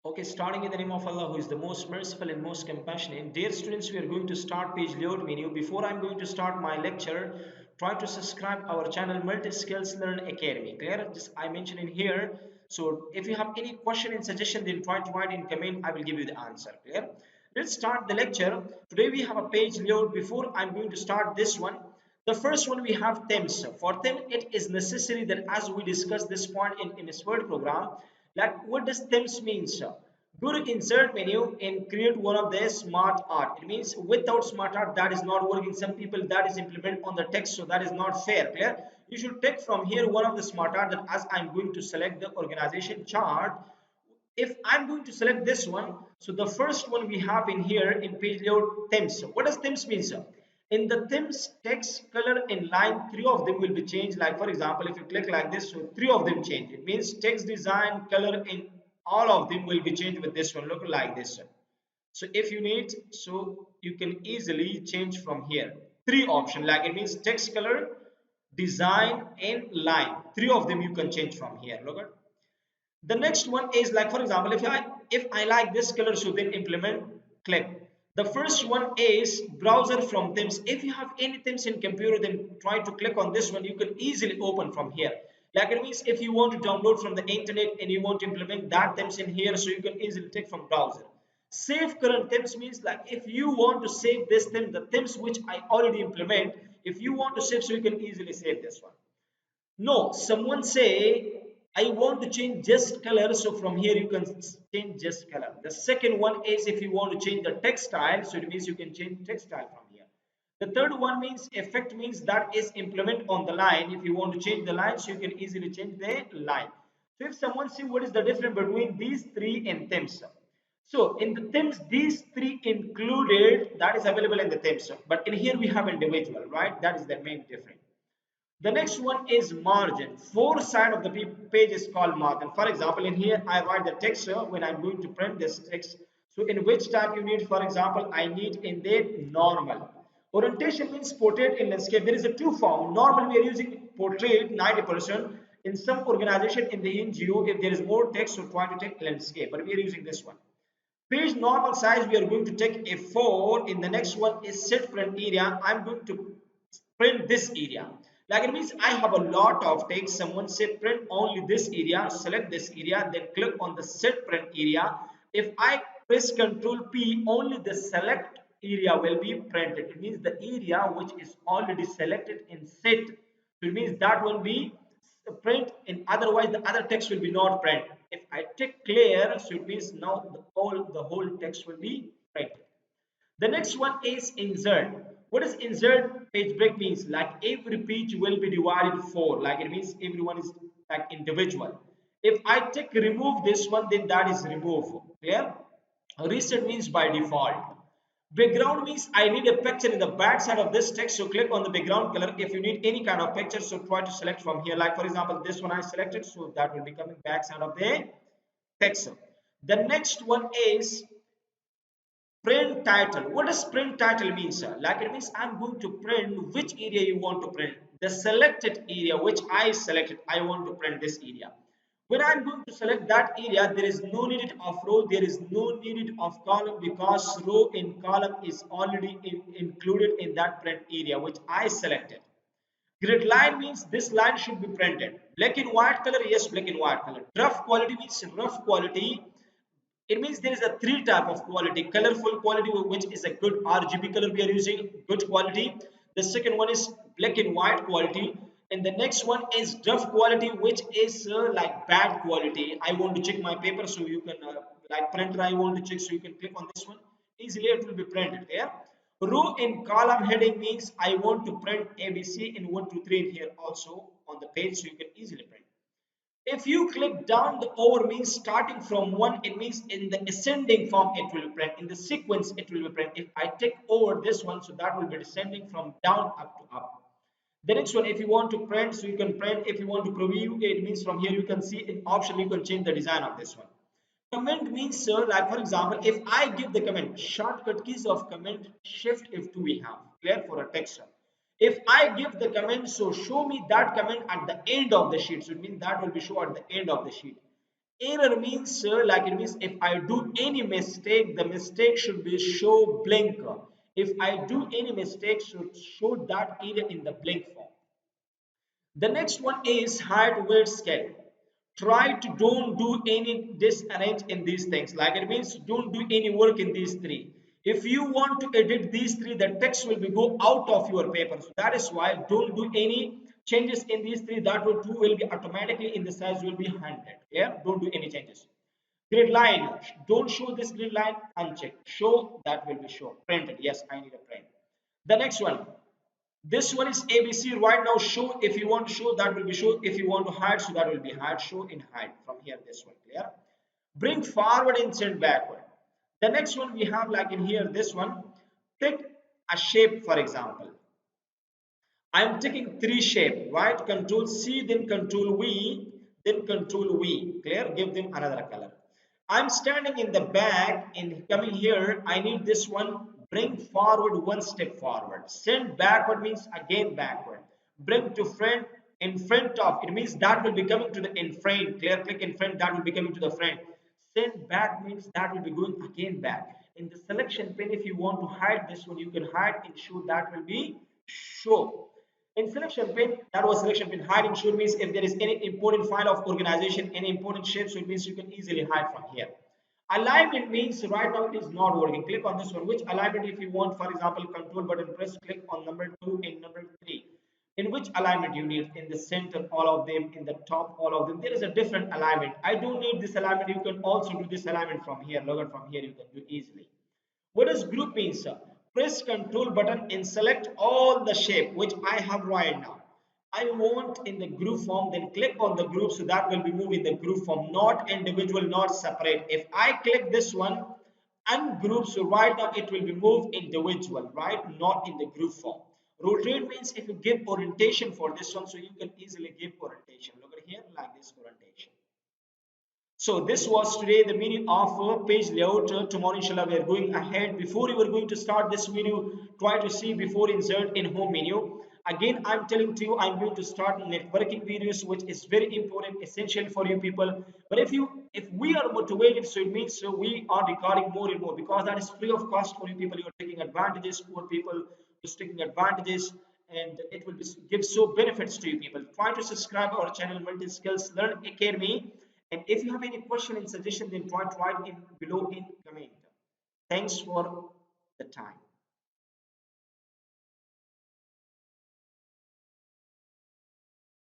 Okay, starting in the name of Allah, who is the most merciful and most compassionate. Dear students, we are going to start page layout menu. Before I'm going to start my lecture, try to subscribe our channel Multi Skills Learn Academy. Clear? Just I mentioned in here. So if you have any question and suggestion, then try to write in comment. I will give you the answer. Clear? Let's start the lecture. Today we have a page layout. Before I'm going to start this one, the first one we have themes. For them, it is necessary that as we discuss this point in this word program, like what does themes means? Go to insert menu and create one of the smart art. It means without smart art that is not working. Some people that is implement on the text, so that is not fair. Clear? You should take from here one of the smart art that as I'm going to select the organization chart. If I'm going to select this one, so the first one we have in here in page layout themes. What does themes mean, sir? In the themes, text, color, and line, three of them will be changed. Like for example, if you click like this, so three of them change. It means text, design, color, and all of them will be changed with this one. Look like this. So if you need, so you can easily change from here. Three option, like it means text, color, design, and line. Three of them you can change from here. Look at. The next one is like for example, if I like this color, so then implement click. The first one is browser from themes. If you have any themes in computer, then try to click on this one. You can easily open from here. Like it means if you want to download from the internet and you want to implement that themes in here, so you can easily take from browser. Save current themes means like if you want to save this theme, the themes which I already implement, if you want to save, so you can easily save this one. No, someone say, I want to change just color. So from here you can change just color. The second one is if you want to change the text style. So it means you can change text style from here. The third one means effect means that is implement on the line. If you want to change the line, so you can easily change the line. So if someone see what is the difference between these three and themes. So in the themes, these three included that is available in the themes. But in here we have individual, right? That is the main difference. The next one is margin. Four side of the page is called margin. For example, in here I write the text when I'm going to print this text. So in which type you need, for example, I need in the normal. Orientation means portrait in landscape. There is a two form. Normally we are using portrait 90%. In some organization in the NGO, if there is more text, so try to take landscape. But we are using this one. Page normal size, we are going to take a 4. In the next one is set print area. I'm going to print this area. Like it means I have a lot of text. Someone say print only this area. Select this area, then click on the set print area. If I press Ctrl P, only the select area will be printed. It means the area which is already selected in set. So it means that will be print, and otherwise the other text will be not print. If I take clear, so it means now the whole text will be printed. The next one is insert. What is insert page break means? Like every page will be divided four. Like it means everyone is like individual. If I take remove this one, then that is remove. Clear? Reset means by default. Background means I need a picture in the back side of this text. So click on the background color. If you need any kind of picture, so try to select from here. Like for example, this one I selected, so that will be coming back side of the text. The next one is print title. What does print title mean, sir? Like it means I'm going to print which area you want to print. The selected area which I selected, I want to print this area. When I'm going to select that area, there is no need of row, there is no need of column, because row and column is already included in that print area which I selected. Grid line means this line should be printed. Black and white color, yes, black and white color. Rough quality means rough quality. It means there is a three type of quality: colorful quality, which is a good RGB color we are using, good quality. The second one is black and white quality, and the next one is rough quality, which is like bad quality. I want to check my paper, so you can like printer I want to check, so you can click on this one. Easily it will be printed. Yeah. Row and column heading means I want to print ABC in 1 2 3 in here also on the page, so you can easily print. If you click down, the over means starting from 1. It means in the ascending form it will print, in the sequence it will be print. If I take over this one, so that will be descending from down up to up. The next one, if you want to print, so you can print. If you want to preview, it means from here you can see an option, you can change the design of this one. Comment means, sir, like for example, if I give the comment, shortcut keys of comment, shift F2 we have, clear, for a text. If I give the comment, so show me that comment at the end of the sheet. So it means that will be shown at the end of the sheet. Error means like it means if I do any mistake, the mistake should be show blinker. If I do any mistake, should show that error in the blink form. The next one is height weight scale. Try to don't do any disarrange in these things. Like it means don't do any work in these three. If you want to edit these three, the text will be go out of your paper. So that is why don't do any changes in these three. That will be automatically in the size will be 100. Yeah, don't do any changes. Grid line. Don't show this grid line unchecked. Show that will be shown. Printed. Yes, I need a print. The next one. This one is ABC right now. Show if you want to show that will be show. If you want to hide, so that will be hide. Show in hide from here. This one clear. Bring forward and send backward. The next one we have like in here. This one. Pick a shape for example. I'm taking three shape, right? Control C, then Control V, then Control V. Clear? Give them another color. I'm standing in the back and coming here. I need this one. Bring forward one step forward. Send backward means again backward. Bring to front in front of. It means that will be coming to the in front. Clear? Click in front. That will be coming to the front. Send back means that will be going again back. In the selection pane, if you want to hide this one, you can hide and show that will be show. In selection pane, that was selection pane. Hide and show means if there is any important file of organization, any important shape, so it means you can easily hide from here. Alignment means right now it is not working. Click on this one. Which alignment if you want, for example, control button press, click on number 2 and number 3. In which alignment you need? In the center, all of them, in the top, all of them. There is a different alignment. I don't need this alignment. You can also do this alignment from here. Log out from here, you can do easily. What does group mean, sir? Press Control button and select all the shape which I have right now. I want in the group form, then click on the group so that will be moved in the group form, not individual, not separate. If I click this one, ungroup, so right now it will be moved individual, right? Not in the group form. Rotate means if you give orientation for this one, so you can easily give orientation. Look at here, like this orientation. So this was today the meaning of page layout. Tomorrow inshallah we are going ahead. Before you are going to start this video, try to see before insert in home menu. Again, I'm telling to you, I'm going to start networking videos, which is very important, essential for you people. But if we are motivated, so it means we are recording more and more because that is free of cost for you people. You are taking advantages, poor people is taking advantages, and it will give so benefits to you people. Try to subscribe our channel Multi Skills Learn Academy. And if you have any question and suggestion, then try to write in below in comment. Thanks for the time.